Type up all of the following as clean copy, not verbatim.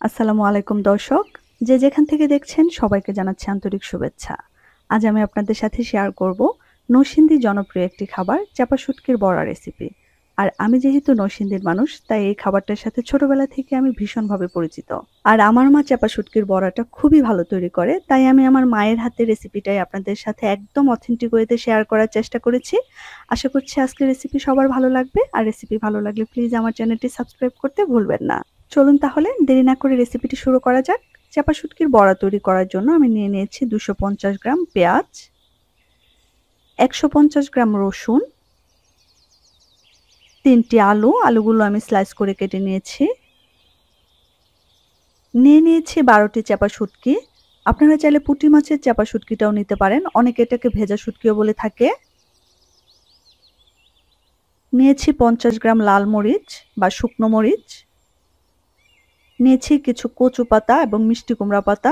আসসালামু আলাইকুম দর্শক, যে যেখান থেকে দেখছেন সবাইকে জানাচ্ছি আন্তরিক শুভেচ্ছা। আজ আমি আপনাদের সাথে শেয়ার করব নরসিংদীর জনপ্রিয় একটি খাবার চাপা শুটকির বড়া রেসিপি। আর আমি যেহেতু নরসিংদীর মানুষ, তাই এই খাবারটার সাথে ছোটবেলা থেকে আমি ভীষণভাবে পরিচিত। আর আমার মা চাপা শুটকির বড়াটা খুবই ভালো তৈরি করে, তাই আমি আমার মায়ের হাতের রেসিপিটাই আপনাদের সাথে একদম অথেন্টিক ওয়েতে শেয়ার করার চেষ্টা করেছি। আশা করছি আজকের রেসিপি সবার ভালো লাগবে, আর রেসিপি ভালো লাগলে প্লিজ আমার চ্যানেলটি সাবস্ক্রাইব করতে ভুলবেন না। চলুন তাহলে দেরি না করে রেসিপিটি শুরু করা যাক। চাপা শুটকির বড়া তৈরি করার জন্য আমি নিয়ে নিয়েছি 250 গ্রাম পেঁয়াজ, 150 গ্রাম রসুন, 3টি আলু। আলুগুলো আমি স্লাইস করে কেটে নিয়েছি। নিয়ে নিয়েছি 12টি চাপা শুটকি। আপনারা চাইলে পুঁটি মাছের চাপা শুটকিটাও নিতে পারেন, অনেকে এটাকে ভেজা শুটকিও বলে থাকে। নিয়েছি 50 গ্রাম লাল মরিচ বা শুকনো মরিচ, নিয়েছি কিছু কচু পাতা এবং মিষ্টি কুমড়া পাতা।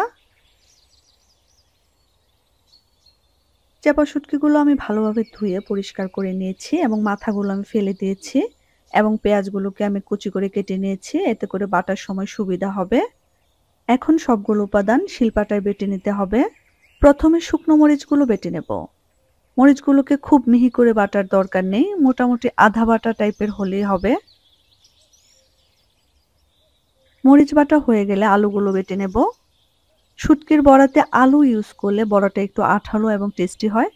চাপা শুটকিগুলো আমি ভালোভাবে ধুয়ে পরিষ্কার করে নিয়েছি এবং মাথাগুলো আমি ফেলে দিয়েছি, এবং পেঁয়াজগুলোকে আমি কুচি করে কেটে নিয়েছি, এতে করে বাটার সময় সুবিধা হবে। এখন সবগুলো উপাদান শিলপাটায় বেটে নিতে হবে। প্রথমে শুকনো মরিচগুলো বেটে নেব। মরিচগুলোকে খুব মিহি করে বাটার দরকার নেই, মোটামুটি আধা বাটা টাইপের হলেই হবে। মরিচ বাটা হয়ে গেলে আলুগুলো বেটে নেব। শুটকির বড়াতে আলু ইউজ করলে বড়াটা একটু আঠালো এবং টেস্টি হয়।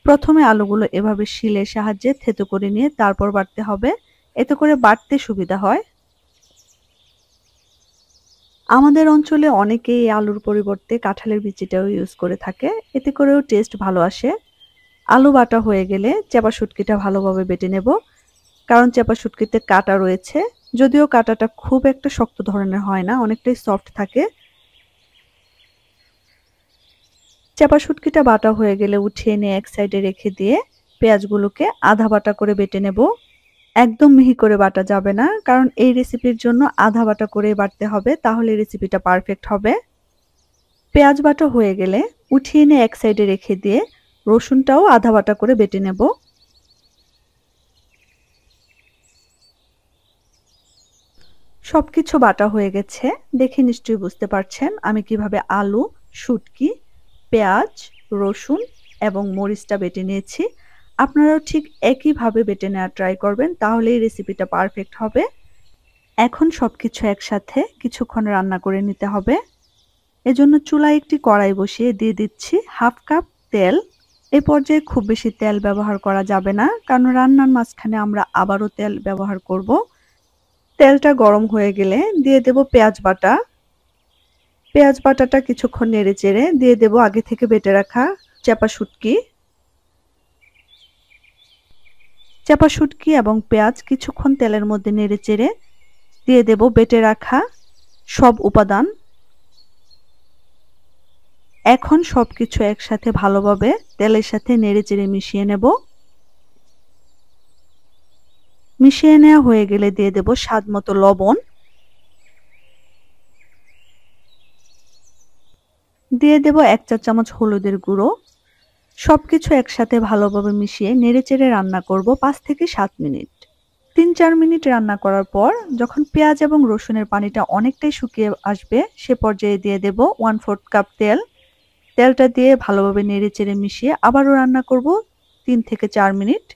প্রথমে আলুগুলো এভাবে শিলের সাহায্যে থেতো করে নিয়ে তারপর বাটতে হবে, এতে করে বাটতে সুবিধা হয়। আমাদের অঞ্চলে অনেকেই এই আলুর পরিবর্তে কাঁঠালের বিচিটাও ইউজ করে থাকে, এতে করেও টেস্ট ভালো আসে। আলু বাটা হয়ে গেলে চাপা শুটকিটা ভালোভাবে বেটে নেব, কারণ চাপা শুটকিতে কাঁটা রয়েছে। যদিও কাঁটাটা খুব একটা শক্ত ধরনের হয় না, অনেকটাই সফট থাকে। চাপা শুটকিটা বাটা হয়ে গেলে উঠিয়ে নিয়ে এক সাইডে রেখে দিয়ে পেঁয়াজগুলোকে আধা বাটা করে বেটে নেব। একদম মিহি করে বাটা যাবে না, কারণ এই রেসিপির জন্য আধা বাটা করে বাটতে হবে, তাহলে রেসিপিটা পারফেক্ট হবে। পেঁয়াজ বাটা হয়ে গেলে উঠিয়ে নিয়ে এক সাইডে রেখে দিয়ে রসুনটাও আধা বাটা করে বেটে নেব। সবকিছু বাটা হয়ে গেছে, দেখে নিশ্চয়ই বুঝতে পারছেন আমি কিভাবে আলু, শুটকি, পেঁয়াজ, রসুন এবং মরিচটা বেটে নিয়েছি। আপনারাও ঠিক একইভাবে বেটে নেওয়ার ট্রাই করবেন, তাহলে এই রেসিপিটা পারফেক্ট হবে। এখন সবকিছু একসাথে কিছুক্ষণ রান্না করে নিতে হবে। এজন্য চুলায় একটি কড়াই বসিয়ে দিয়ে দিচ্ছি হাফ কাপ তেল। এই পর্যায়ে খুব বেশি তেল ব্যবহার করা যাবে না, কারণ রান্নার মাঝখানে আমরা আবারও তেল ব্যবহার করব। তেলটা গরম হয়ে গেলে দিয়ে দেব পেঁয়াজ বাটা। পেঁয়াজ বাটাটা কিছুক্ষণ নেড়ে চেড়ে দিয়ে দেব আগে থেকে বেটে রাখা চাপা শুটকি। চাপা শুটকি এবং পেঁয়াজ কিছুক্ষণ তেলের মধ্যে নেড়ে চেড়ে দিয়ে দেব বেটে রাখা সব উপাদান। এখন সবকিছু একসাথে ভালোভাবে তেলের সাথে নেড়েচেড়ে মিশিয়ে নেব। মিশিয়ে নেওয়া হয়ে গেলে দিয়ে দেব স্বাদ মতো লবণ, দিয়ে দেব 1 চা চামচ হলুদের গুঁড়ো। সবকিছু একসাথে ভালোভাবে মিশিয়ে নেড়েচেড়ে রান্না করব 5 থেকে 7 মিনিট। 3-4 মিনিট রান্না করার পর যখন পেঁয়াজ এবং রসুনের পানিটা অনেকটাই শুকিয়ে আসবে, সে পর্যায়ে দিয়ে দেব 1/4 কাপ তেল। তেলটা দিয়ে ভালোভাবে নেড়েচেড়ে মিশিয়ে আবারও রান্না করব 3 থেকে 4 মিনিট।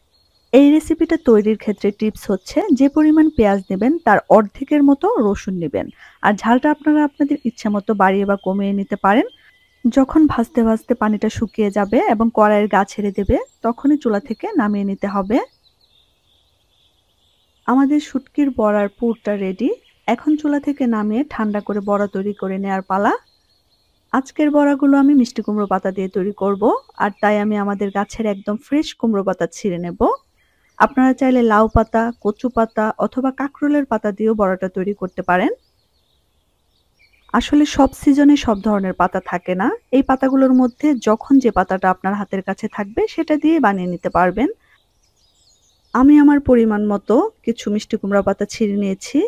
এই রেসিপিটা তৈরির ক্ষেত্রে টিপস হচ্ছে, যে পরিমাণ পেঁয়াজ নেবেন তার অর্ধেকের মতো রসুন নেবেন, আর ঝালটা আপনারা আপনাদের ইচ্ছা মতো বাড়িয়ে বা কমিয়ে নিতে পারেন। যখন ভাজতে ভাজতে পানিটা শুকিয়ে যাবে এবং কড়াইয়ের গা ছেড়ে দেবে, তখনই চুলা থেকে নামিয়ে নিতে হবে। আমাদের শুটকির বড়ার পুরটা রেডি। এখন চুলা থেকে নামিয়ে ঠান্ডা করে বড়া তৈরি করে নেওয়ার পালা। আজকের বড়াগুলো আমি মিষ্টি কুমড়ো পাতা দিয়ে তৈরি করব, আর তাই আমি আমাদের গাছের একদম ফ্রেশ কুমড়ো পাতা ছিঁড়ে নেব। আপনারা চাইলে লাউ পাতা, কচু পাতা অথবা কাঁকরোলের পাতা দিয়েও বড়াটা তৈরি করতে পারেন। আসলে সব সিজনে সব ধরনের পাতা থাকে না, এই পাতাগুলোর মধ্যে যখন যে পাতাটা আপনার হাতের কাছে থাকবে সেটা দিয়ে বানিয়ে নিতে পারবেন। আমি আমার পরিমাণ মতো কিছু মিষ্টি কুমড়া পাতা ছিঁড়ে নিয়েছি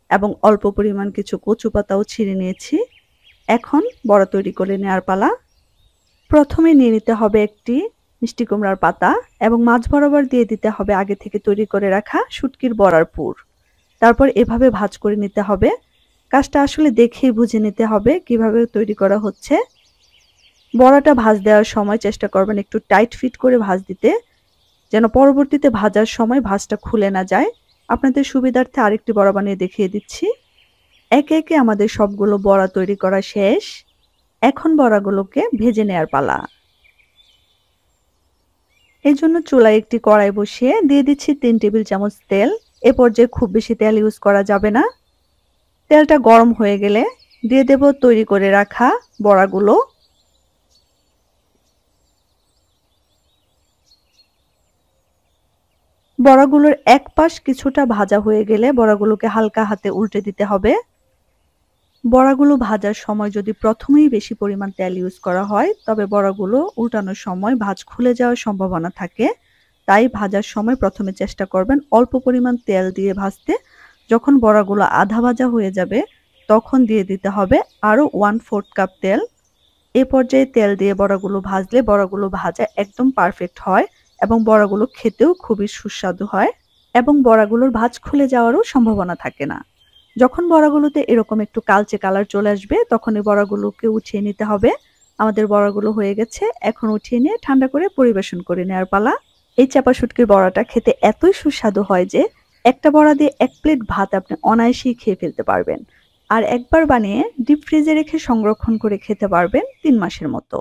এবং অল্প পরিমাণ কিছু কচু পাতাও ছিঁড়ে নিয়েছি। এখন বড়া তৈরি করে নেওয়ার পালা। প্রথমে নিয়ে নিতে হবে একটি মিষ্টি কুমড়ার পাতা এবং মাঝ বরাবর দিয়ে দিতে হবে আগে থেকে তৈরি করে রাখা শুটকির বড়ার পুর। তারপর এভাবে ভাঁজ করে নিতে হবে। কাজটা আসলে দেখেই বুঝে নিতে হবে কিভাবে তৈরি করা হচ্ছে। বড়াটা ভাঁজ দেওয়ার সময় চেষ্টা করবেন একটু টাইট ফিট করে ভাঁজ দিতে, যেন পরবর্তীতে ভাজার সময় ভাঁজটা খুলে না যায়। আপনাদের সুবিধার্থে আরেকটি বড়া বানিয়ে দেখিয়ে দিচ্ছি। একে একে আমাদের সবগুলো বড়া তৈরি করা শেষ। এখন বড়াগুলোকে ভেজে নেয়ার পালা। এই জন্য চুলায় একটি কড়াই বসিয়ে দিয়ে দিচ্ছি 3 টেবিল চামচ তেল। এ পর্যায়ে খুব বেশি তেল ইউজ করা যাবে না। তেলটা গরম হয়ে গেলে দিয়ে দেব তৈরি করে রাখা বড়াগুলো। বড়াগুলোর এক পাশ কিছুটা ভাজা হয়ে গেলে বড়াগুলোকে হালকা হাতে উল্টে দিতে হবে। বড়াগুলো ভাজার সময় যদি প্রথমেই বেশি পরিমাণ তেল ইউজ করা হয় তবে বড়াগুলো উল্টানোর সময় ভাঁজ খুলে যাওয়ার সম্ভাবনা থাকে। তাই ভাজার সময় প্রথমে চেষ্টা করবেন অল্প পরিমাণ তেল দিয়ে ভাজতে। যখন বড়াগুলো আধা ভাজা হয়ে যাবে তখন দিয়ে দিতে হবে আরও 1/4 কাপ তেল। এ পর্যায়ে তেল দিয়ে বড়াগুলো ভাজলে বড়াগুলো ভাজা একদম পারফেক্ট হয় এবং বড়াগুলো খেতেও খুবই সুস্বাদু হয় এবং বড়াগুলোর ভাঁজ খুলে যাওয়ারও সম্ভাবনা থাকে না। যখন বড়াগুলোতে এরকম একটু কালচে কালার চলে আসবে তখন এই বড়াগুলোকে উঠিয়ে নিতে হবে। আমাদের বড়াগুলো হয়ে গেছে, এখন উঠিয়ে নিয়ে ঠান্ডা করে পরিবেশন করে নেওয়ার পালা। এই চাপা শুটকির বড়াটা খেতে এতই সুস্বাদু হয় যে একটা বড়া দিয়ে 1 প্লেট ভাত আপনি অনায়াসেই খেয়ে ফেলতে পারবেন। আর একবার বানিয়ে ডিপ ফ্রিজে রেখে সংরক্ষণ করে খেতে পারবেন 3 মাসের মতো।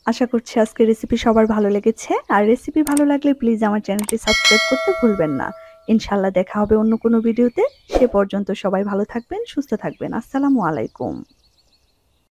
আশা করছি আজকের রেসিপি সবার ভালো লেগেছে। আর রেসিপি ভালো লাগলে প্লিজ আমার চ্যানেলটি সাবস্ক্রাইব করতে ভুলবেন না। ইনশাআল্লাহ দেখা হবে অন্য কোনো ভিডিওতে। সে পর্যন্ত সবাই ভালো থাকবেন, সুস্থ থাকবেন। আসসালামু আলাইকুম।